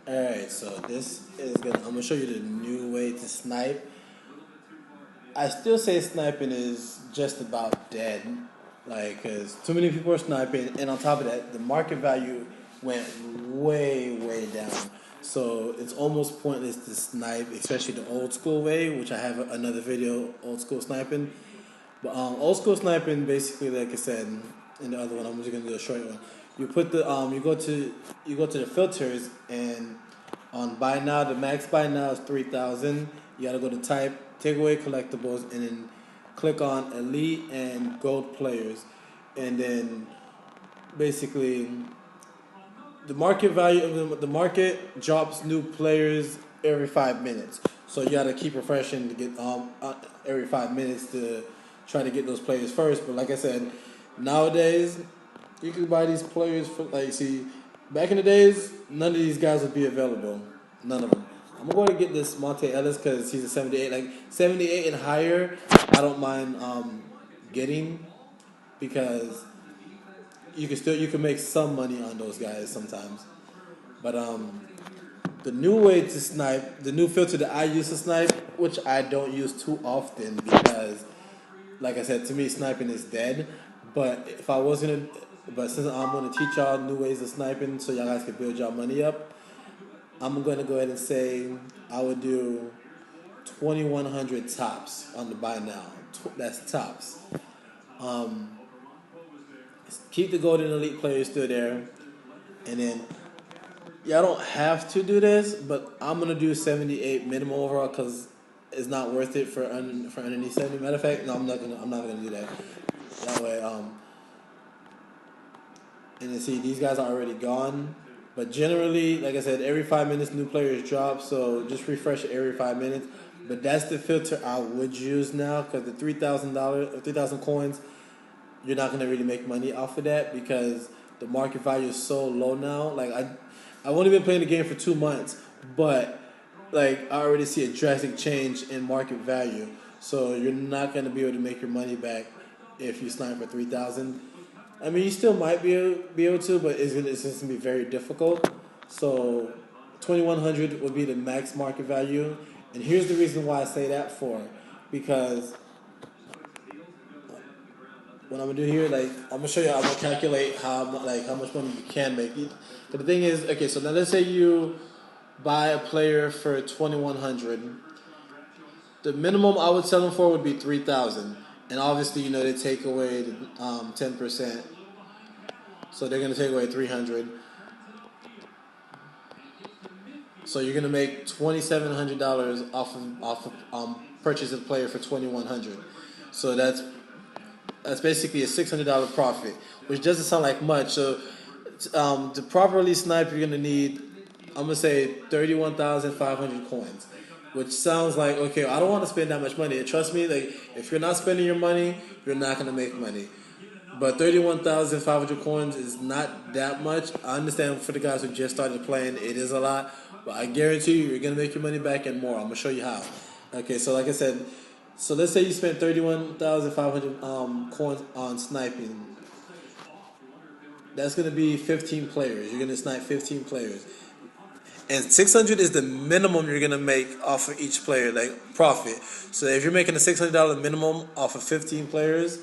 Alright, so I'm gonna show you the new way to snipe. I still say sniping is just about dead, like, cause too many people are sniping, and on top of that, the market value went way down. So it's almost pointless to snipe, especially the old school way, which I have another video, old school sniping. But old school sniping, basically, like I said in the other one, I'm just gonna do a short one. You put the you go to the filters, and on buy now, the max buy now is 3,000. You gotta go to type, take away collectibles, and then click on elite and gold players, and then basically the market value of the market drops new players every 5 minutes. So you gotta keep refreshing to get every 5 minutes to try to get those players first. But like I said, nowadays you can buy these players for like see back in the days none of these guys would be available. None of them. I'm gonna go and get this Monte Ellis because he's a 78. Like 78 and higher, I don't mind getting because you can make some money on those guys sometimes. But the new way to snipe, the new filter that I use to snipe, which I don't use too often because, like I said, to me sniping is dead. But if I was gonna, but since I'm gonna teach y'all new ways of sniping, so y'all guys can build y'all money up, I'm gonna go ahead and say I would do 2,100 tops on the buy now. That's tops. Um, Keep the golden elite players still there, and then y'all don't have to do this, but I'm gonna do 78 minimum overall because it's not worth it for underneath 70. Matter of fact, no, I'm not gonna do that. That way, and then see these guys are already gone. But generally, like I said, every 5 minutes new players drop, so just refresh it every 5 minutes. But that's the filter I would use now because the $3,000 or 3,000 coins, you're not gonna really make money off of that because the market value is so low now. Like I've only been playing the game for 2 months, but like I already see a drastic change in market value. So you're not gonna be able to make your money back if you snipe for 3,000. I mean, you still might be able to, but it's just gonna be very difficult. So 2,100 would be the max market value, and here's the reason why I say that for, because what I'm gonna do here, like I'm gonna show you, I'm gonna calculate how much money you can make. But the thing is, okay, so now let's say you buy a player for 2,100. The minimum I would sell them for would be 3,000, and obviously they take away the 10%, so they're gonna take away 300. So you're gonna make $2,700 off of purchasing a player for 2,100. So that's basically a $600 profit, which doesn't sound like much. So to properly snipe, you're gonna need, I'm gonna say 31,500 coins, which sounds like okay. I don't want to spend that much money. Trust me, like if you're not spending your money, you're not gonna make money. But 31,500 coins is not that much. I understand for the guys who just started playing, it is a lot. But I guarantee you're gonna make your money back and more. I'm gonna show you how. Okay, so like I said, so let's say you spent 31,500 coins on sniping. That's gonna be 15 players. You're gonna snipe 15 players, and 600 is the minimum you're gonna make off of each player, like profit. So if you're making a $600 minimum off of 15 players,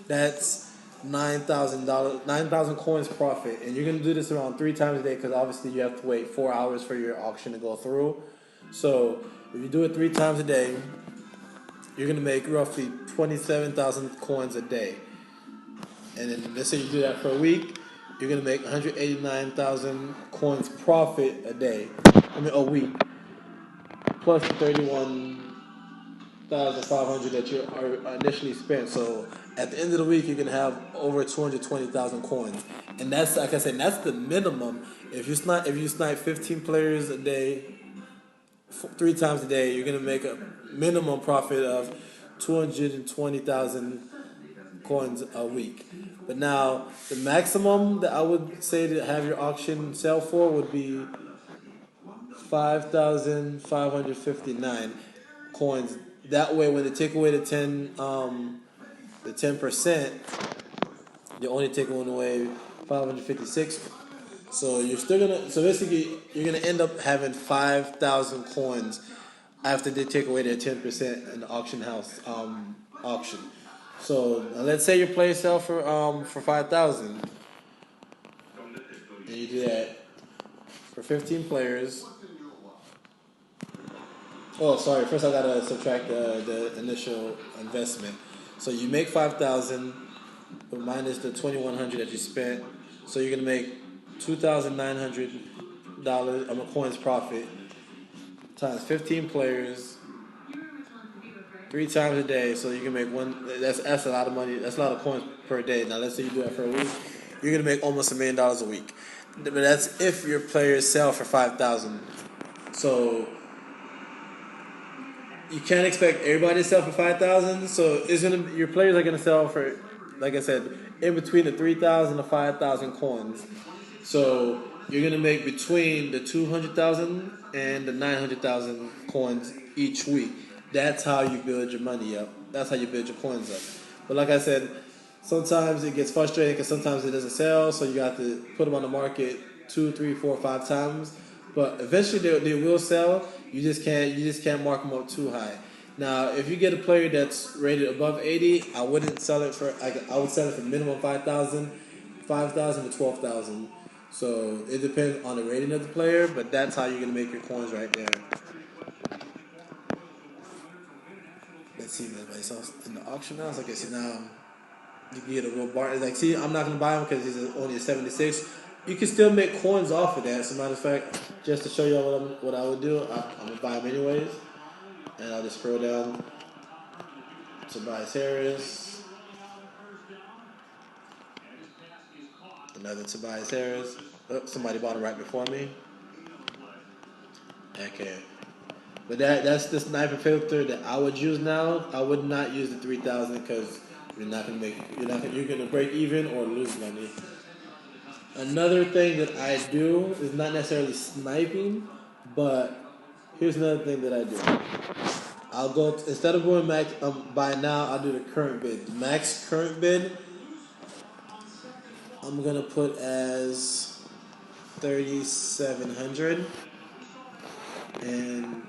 that's $9,000, 9,000 coins profit, and you're gonna do this around 3 times a day because obviously you have to wait 4 hours for your auction to go through. So if you do it 3 times a day, you're gonna make roughly 27,000 coins a day. And then let's say you do that for a week, you're gonna make 189,000 coins profit a day. I mean a week, plus the 31,500 that you are initially spent. So at the end of the week, you're gonna have over 220,000 coins, and that's like I said, that's the minimum. If you snipe 15 players a day, 3 times a day, you're gonna make a minimum profit of 220,000 coins a week. But now the maximum that I would say to have your auction sell for would be 5,559 coins. That way, when they take away the 10%, they only take away 556 So you're still gonna. So basically, you're gonna end up having 5,000 coins after they take away their 10% in the auction house auction. So let's say your player sell for 5,000, and you do that for 15 players. Oh, sorry. First, I gotta subtract the initial investment. So you make 5,000, but minus the 2,100 that you spent. So you're gonna make $2,900 a coins profit times 15 players, 3 times a day. So you can make one. That's a lot of money. That's a lot of coins per day. Now let's say you do that for a week, you're gonna make almost $1 million a week. But that's if your players sell for 5,000. So you can't expect everybody to sell for 5,000. So your players are gonna sell for, like I said, in between the 3,000 to 5,000 coins. So you're gonna make between the 200,000 and the 900,000 coins each week. That's how you build your money up. That's how you build your coins up. But like I said, sometimes it gets frustrating because sometimes it doesn't sell. So you got to put them on the market 2, 3, 4, 5 times. But eventually they will sell. You just can't mark them up too high. Now, if you get a player that's rated above 80, I wouldn't sell it for. I would sell it for minimum 5,000, 5,000 to 12,000. So it depends on the rating of the player, but that's how you're gonna make your coins right there. Let's see if anybody else in the auction house. Okay, so now you can get a real bar. Like, see, I'm not gonna buy him because he's only a 76. You can still make coins off of that. As a matter of fact, just to show you all what I would do, I'm gonna buy him anyways, and I'll just scroll down. Tobias Harris, another Tobias Harris. Oh, somebody bought him right before me. Okay. But that's the sniper filter that I would use now. I would not use the 3,000 because you're gonna break even or lose money. Another thing that I do is not necessarily sniping, but here's another thing that I do. I'll go instead of going max by now. I'll do the current bid. The max current bid I'm gonna put as 3,700, and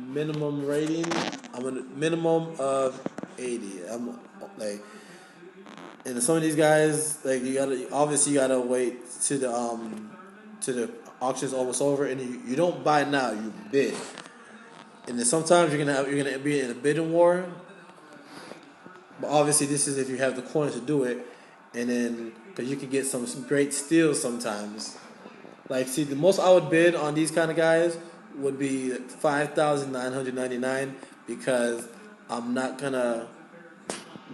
minimum rating, I'm a minimum of 80. I'm like, and some of these guys, like, you gotta wait to the auction's almost over, and you don't buy now, you bid. And then sometimes you're gonna be in a bidding war, but obviously this is if you have the coins to do it, and then because you can get some great steals sometimes. Like, see, the most I would bid on these kind of guys would be 5,999 because I'm not gonna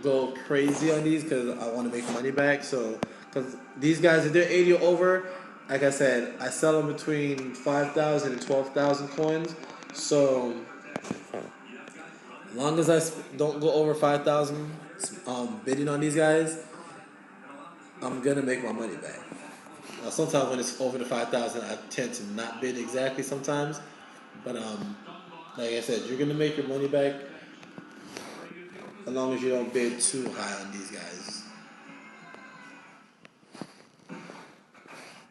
go crazy on these because I want to make money back. So, because these guys, if they're 80 or over, like I said, I sell them between 5,000 and 12,000 coins. So, as long as don't go over 5,000 bidding on these guys, I'm gonna make my money back. Now, sometimes when it's over the 5,000, I tend to not bid exactly sometimes, but like I said, you're gonna make your money back as long as you don't bid too high on these guys.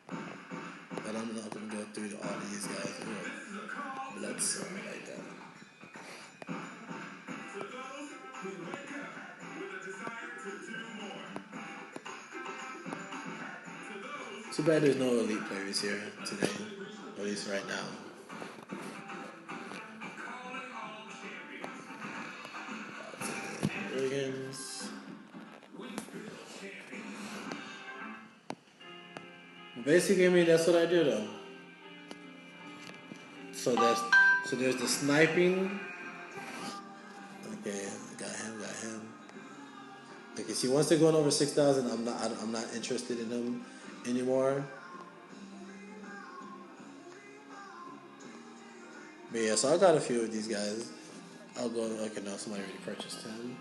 But I'm not gonna go through all of these guys. Let's like that. Too bad there's no elite players here today, at least right now. Wiggins. Basically, I mean, that's what I do though. So there's the sniping. Okay, got him. Okay, see, once they're going over 6,000, I'm not interested in them anymore. But yeah, so I got a few of these guys. I'll go. Okay, no, somebody already purchased him.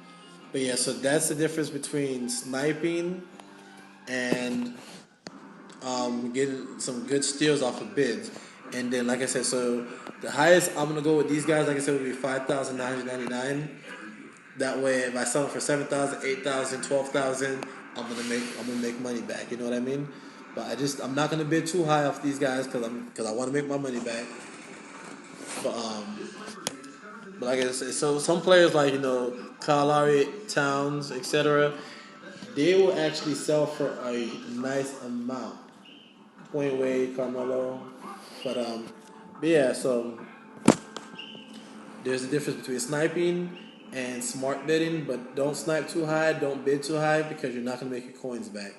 But yeah, so that's the difference between sniping and getting some good steals off of bids. And then, like I said, so the highest I'm gonna go with these guys, like I said, would be 5,999. That way, if I sell them for 7,000, 8,000, 12,000, I'm gonna make money back. You know what I mean? But I'm not gonna bid too high off these guys because I want to make my money back. But like I said, so some players like Kyle Lowry, Towns, etc. They will actually sell for a nice amount. Point Wade, Carmelo, but yeah. So there's a difference between sniping and smart bidding, but don't snipe too high, don't bid too high because you're not gonna make your coins back.